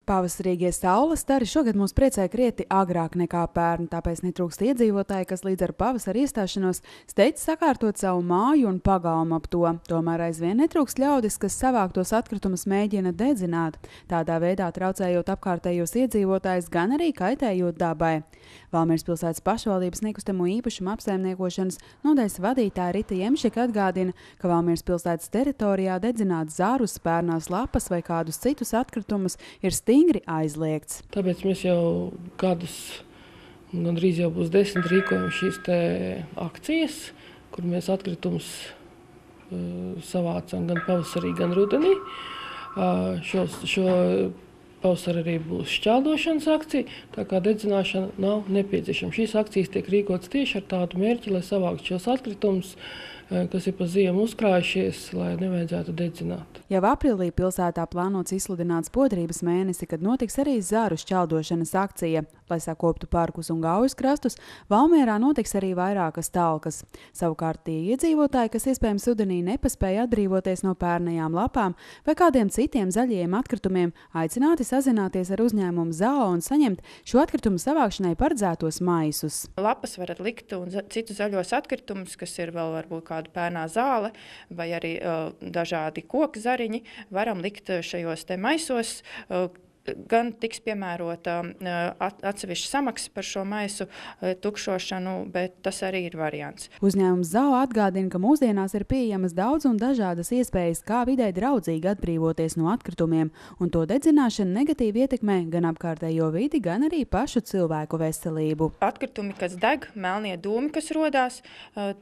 Pavasarīgie saules stari šogad mūs priecē krietni agrāk nekā pērn, tāpēc netrūkst iedzīvotāji, kas līdz ar pavasara iestāšanos steidz sakārtot savu māju un pagalmu ap to. Tomēr aizvien netrūkst ļaudis, kas savāktos atkritumus mēģina dedzināt, tādā veidā traucējot apkārtējos iedzīvotājus, gan arī kaitējot dabai. Valmieras pilsētas pašvaldības nekustamo īpašumu apsaimniekošanas nodaļas vadītāja Rita Jemšika atgādina, ka Valmieras pilsētas teritorijā dedzināt zarus, pērnās lapas vai kādus citus atkritumus ir stingri aizliegts. Tāpēc mēs jau gadus, gandrīz jau būs 10, rīkojam šīs te akcijas, kur mēs atkritumus savācam gan pavasarī, gan rudenī. Šo pavasarī arī būs šķeldošanas akcija, tā kā dedzināšana nav nepieciešama. Šīs akcijas tiek rīkotas tieši ar tādu mērķi, lai savāktu šos atkritumus, kas ir pa ziemu uzkrājušies, lai nevajadzētu dedzināt. Jau aprīlī pilsētā plānots izsludināt Spodrības mēnesi, kad notiks arī zaru šķeldošanas akcija. Lai sakoptu parkus un Gaujas krastus, Valmierā notiks arī vairākas talkas. Savukārt tie iedzīvotāji, kas iespējams rudenī nepaspēja atbrīvoties no pērnajām lapām vai kādiem citiem zaļajiem atkritumiem, aicināti sazināties ar uzņēmumu ZAO un saņemt šo atkritumu savākšanai paredzētos maisus. Lapas varat likt un citus zaļos atkritumus, kas ir vēl varbūt kāda pērnā zāle vai arī dažādi koku zariņi, varam likt šajos te maisos. Gan tiks piemērota atsevišķa samaksa par šo maisu tukšošanu, bet tas arī ir variants. Uzņēmums ZAO atgādina, ka mūsdienās ir pieejamas daudz un dažādas iespējas, kā videi draudzīgi atbrīvoties no atkritumiem, un to dedzināšana negatīvi ietekmē gan apkārtējo vidi, gan arī pašu cilvēku veselību. Atkritumi, kas deg, melnie dūmi, kas rodās,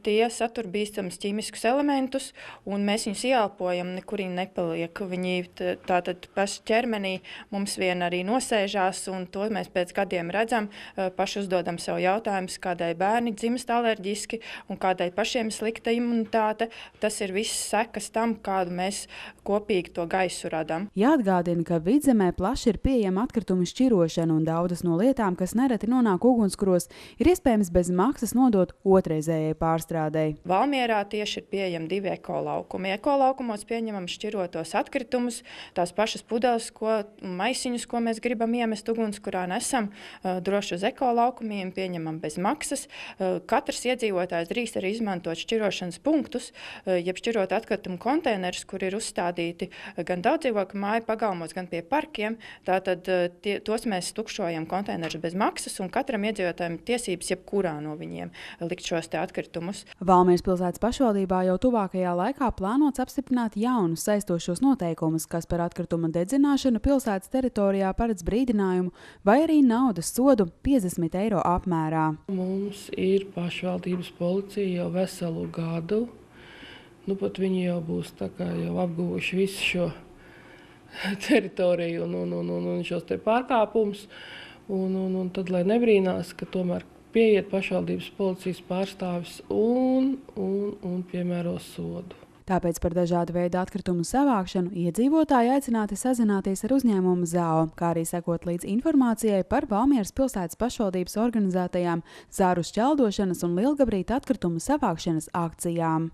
tie satur bīstamus ķīmiskus elementus, un mēs viņus ieelpojam, nekurī nepaliek. Viņi tātad paši ķermenī mums vien arī nosēžās, un to mēs pēc gadiem redzam, paši uzdodam sev jautājumus, kādai bērni dzimst alerģiski un kādai pašiem slikta imunitāte. Tas ir viss sekas tam, kādu mēs kopīgi to gaisu radam. Jāatgādina, ka Vidzemē plaši ir pieejama atkritumu šķirošana, un daudzas no lietām, kas nereti nonāk ugunskuros, ir iespējams bez maksas nodot otrreizējai pārstrādei. Valmierā tieši ir pieejami 2 ekolaukumi. Ekolaukumos pieņemam šķirotos atkritumus, tās pašas pudeles, maisiņus, ko mēs gribam iemest ugunskurā, nesam droši uz ekolaukumiem, pieņemam bez maksas. Katrs iedzīvotājs drīkst arī izmantot šķirošanas punktus, jeb šķirot atkritumu konteinerus, kur ir uzstādīti gan daudzdzīvokļu māju pagalmos, gan pie parkiem. Tātad tos mēs tukšojam konteinerus bez maksas, un katram iedzīvotājiem tiesības jebkurā no viņiem likt šos te atkritumus. Valmieras pilsētas pašvaldībā jau tuvākajā laikā plānots apstiprināt jaunus saistošos noteikumus, kas par atkrituma dedzināšanu pilsētas teritorijā paredz brīdinājumu vai arī naudas sodu 50 eiro apmērā. Mums ir pašvaldības policija jau veselu gadu. Pat viņi jau būs tā kā jau apguvuši visu šo teritoriju un šos te pārkāpumus. Un tad, lai nebrīnās, ka tomēr pieiet pašvaldības policijas pārstāvis un piemēro sodu. Tāpēc par dažādu veidu atkritumu savākšanu iedzīvotāji aicināti sazināties ar uzņēmumu ZAO, kā arī sekot līdz informācijai par Valmieras pilsētas pašvaldības organizētajām zaru šķeldošanas un lielgabarītu atkritumu savākšanas akcijām.